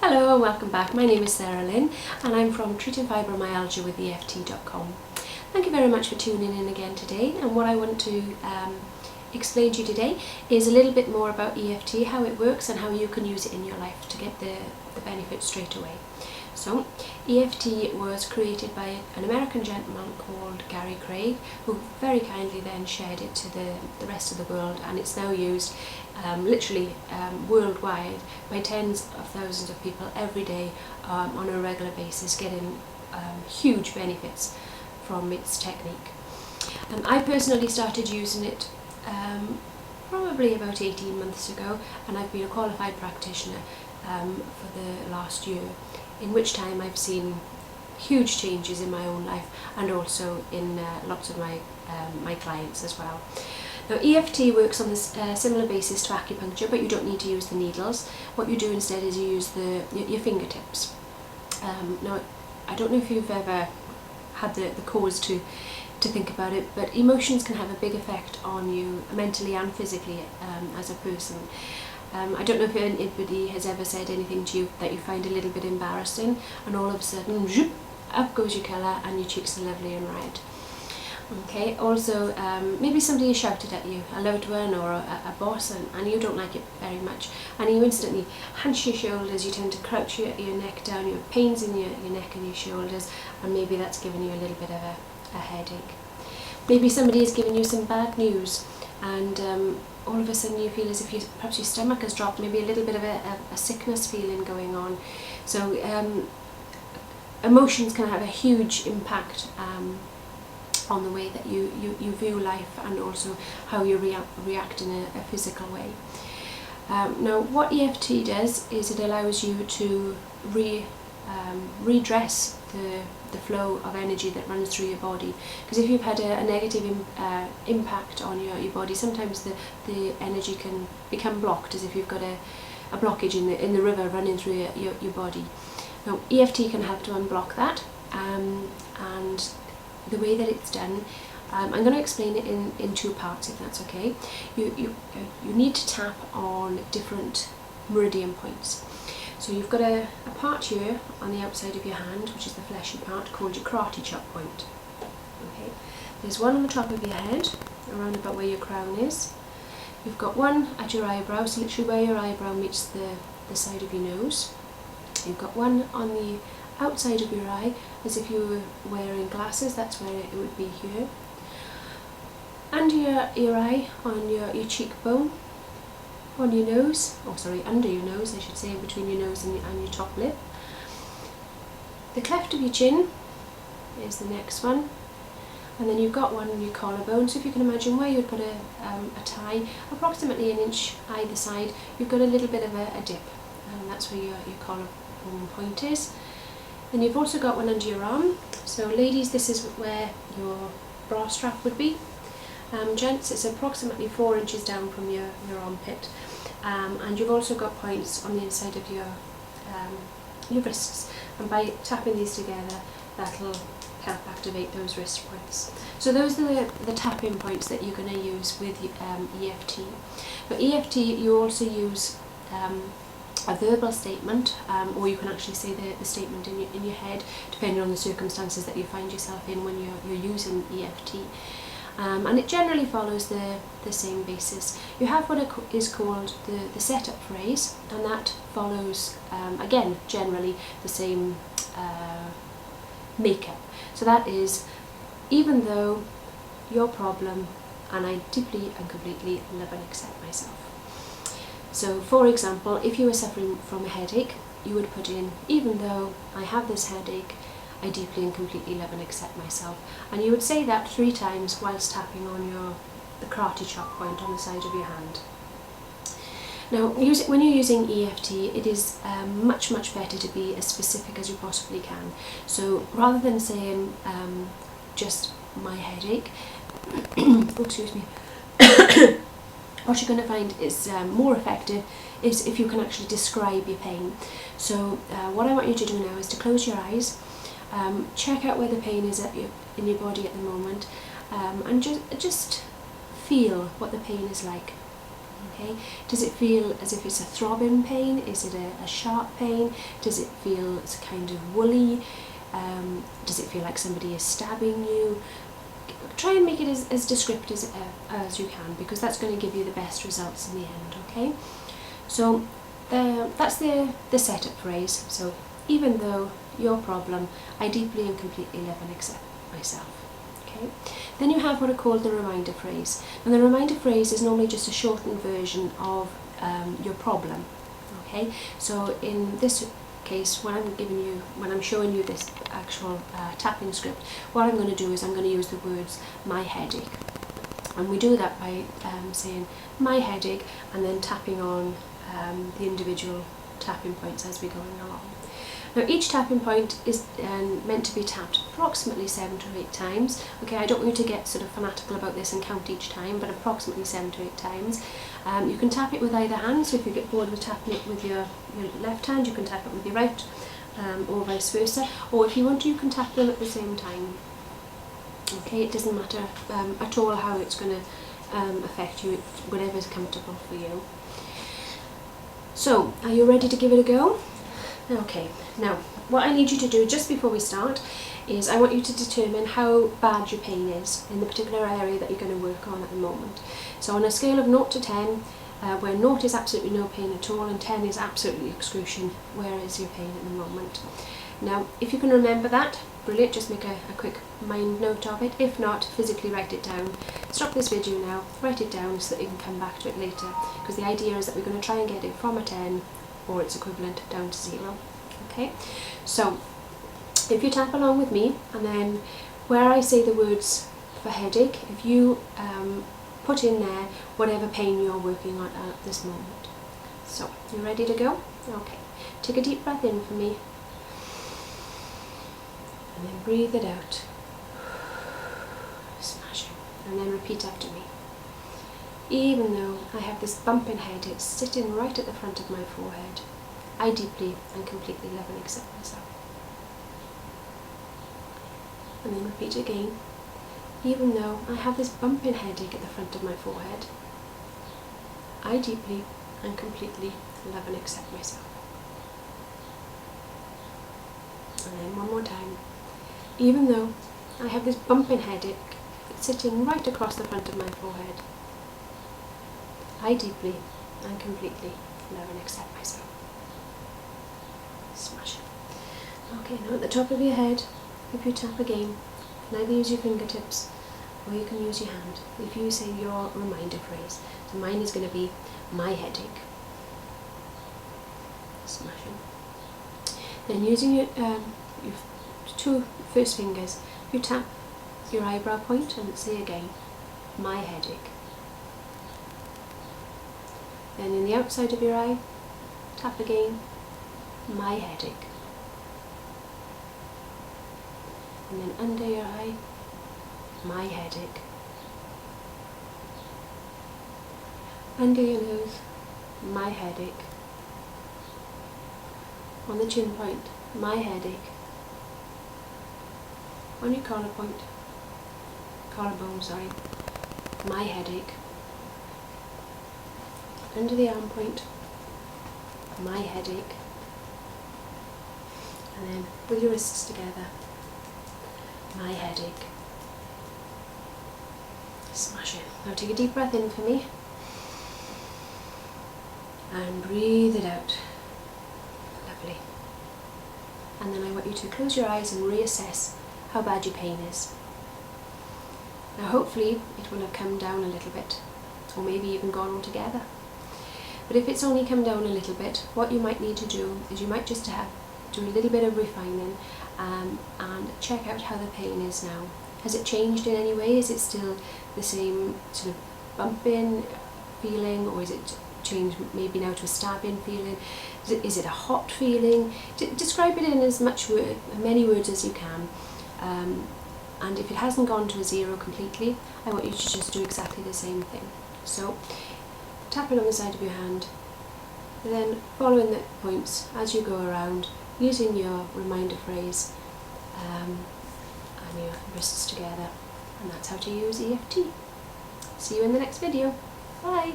Hello and welcome back. My name is Sarah Lynn and I'm from Treating Fibromyalgia with EFT.com. Thank you very much for tuning in again today, and what I want to explain to you today is a little bit more about EFT, how it works and how you can use it in your life to get the benefits straight away. So EFT was created by an American gentleman called Gary Craig, who very kindly then shared it to the rest of the world, and it's now used literally worldwide by tens of thousands of people every day on a regular basis, getting huge benefits from its technique. I personally started using it probably about 18 months ago, and I've been a qualified practitioner for the last year, in which time I've seen huge changes in my own life and also in lots of my clients as well. Now EFT works on this similar basis to acupuncture, but you don't need to use the needles. What you do instead is you use your fingertips. Now I don't know if you've ever had the cause to think about it, but emotions can have a big effect on you mentally and physically as a person. I don't know if anybody has ever said anything to you that you find a little bit embarrassing, and all of a sudden, zoop, up goes your colour and your cheeks are lovely and red. Okay, also maybe somebody has shouted at you, a loved one or a boss, and you don't like it very much, and you instantly hunch your shoulders, you tend to crouch your neck down, you have pains in your neck and your shoulders, and maybe that's giving you a little bit of a headache. Maybe somebody has given you some bad news, and all of a sudden you feel as if perhaps your stomach has dropped, maybe a little bit of a sickness feeling going on. So emotions can have a huge impact on the way that you view life, and also how you react in a physical way. Now what EFT does is it allows you to redress the flow of energy that runs through your body, because if you've had a negative impact on your body, sometimes the energy can become blocked, as if you've got a blockage in the river running through your body. Now EFT can help to unblock that, and the way that it's done, I'm going to explain it in two parts, if that's okay. You need to tap on different meridian points. So you've got a part here on the outside of your hand, which is the fleshy part, called your karate chop point. Okay, there's one on the top of your head, around about where your crown is. You've got one at your eyebrow, so literally where your eyebrow meets the side of your nose. You've got one on the outside of your eye, as if you were wearing glasses, that's where it would be here. Under your eye, on your cheekbone, on your nose, under your nose I should say, in between your nose and your top lip. The cleft of your chin is the next one, and then you've got one on your collarbone, so if you can imagine where you'd put a tie, approximately an inch either side, you've got a little bit of a dip, and that's where your collarbone point is. Then you've also got one under your arm, so ladies, this is where your bra strap would be. Gents, it's approximately 4 inches down from your armpit, and you've also got points on the inside of your wrists, and by tapping these together that'll help activate those wrist points. So those are the tapping points that you're going to use with EFT. But EFT you also use a verbal statement, or you can actually say the statement in your head, depending on the circumstances that you find yourself in when you're using EFT. And it generally follows the same basis. You have what is called the setup phrase, and that follows, again, generally the same makeup. So that is, even though your problem, and I deeply and completely love and accept myself. So for example, if you were suffering from a headache, you would put in, even though I have this headache, I deeply and completely love and accept myself. And you would say that 3 times whilst tapping on the karate chop point on the side of your hand. Now, when you're using EFT, it is much better to be as specific as you possibly can. So rather than saying just my headache, oh, excuse me, what you're going to find is more effective is if you can actually describe your pain. So what I want you to do now is to close your eyes. Check out where the pain is in your body at the moment, and just feel what the pain is like. Okay, does it feel as if it's a throbbing pain? Is it a sharp pain? Does it feel it's kind of woolly? Does it feel like somebody is stabbing you? Try and make it as descriptive as you can, because that's going to give you the best results in the end. Okay, so that's the setup phrase. So, even though your problem, I deeply and completely love and accept myself. Okay. Then you have what are called the reminder phrase. And the reminder phrase is normally just a shortened version of your problem. Okay. So in this case, when I'm showing you this actual tapping script, what I'm going to do is I'm going to use the words "my headache," and we do that by saying "my headache" and then tapping on the individual tapping points as we're going along. Now each tapping point is meant to be tapped approximately 7 to 8 times. Okay, I don't want you to get sort of fanatical about this and count each time, but approximately 7 to 8 times. You can tap it with either hand, so if you get bored with tapping it with your left hand, you can tap it with your right, or vice versa. Or if you want to, you can tap them at the same time. Okay, it doesn't matter at all how it's going to affect you, whatever's comfortable for you. So, are you ready to give it a go? Okay, now what I need you to do just before we start is I want you to determine how bad your pain is in the particular area that you're going to work on at the moment. So on a scale of 0 to 10, where 0 is absolutely no pain at all and 10 is absolutely excruciating, where is your pain at the moment? Now if you can remember that, brilliant, just make a quick mind note of it. If not, physically write it down. Stop this video now, write it down so that you can come back to it later, because the idea is that we're going to try and get it from a 10 or its equivalent down to 0. Okay, so if you tap along with me, and then where I say the words for headache, if you put in there whatever pain you're working on at this moment. So, you ready to go? Okay, take a deep breath in for me, and then breathe it out. Smash it, and then repeat after me. Even though I have this bumping headache sitting right at the front of my forehead, I deeply and completely love and accept myself. And then repeat again. Even though I have this bumping headache at the front of my forehead, I deeply and completely love and accept myself. And then one more time. Even though I have this bumping headache sitting right across the front of my forehead, I deeply and completely love and accept myself. Smash it. Okay, now at the top of your head, if you tap again, you can either use your fingertips or you can use your hand. If you say your reminder phrase, so mine is going to be "my headache." Smash it. Then using your 2 first fingers, you tap your eyebrow point and say again, "my headache." Then in the outside of your eye, tap again, "my headache." And then under your eye, "my headache." Under your nose, "my headache." On the chin point, "my headache." On your collarbone, "my headache." Under the arm point, "my headache." And then with your wrists together, "my headache." Smash it. Now take a deep breath in for me and breathe it out. Lovely. And then I want you to close your eyes and reassess how bad your pain is. Now hopefully it will have come down a little bit, or maybe even gone altogether. But if it's only come down a little bit, what you might need to do is you might just do a little bit of refining and check out how the pain is now. Has it changed in any way? Is it still the same sort of bumping feeling, or is it changed maybe now to a stabbing feeling? Is it a hot feeling? Describe it in as many words as you can. And if it hasn't gone to a 0 completely, I want you to just do exactly the same thing. So, tap it on the side of your hand, then following the points as you go around, using your reminder phrase and your wrists together. And that's how to use EFT. See you in the next video. Bye!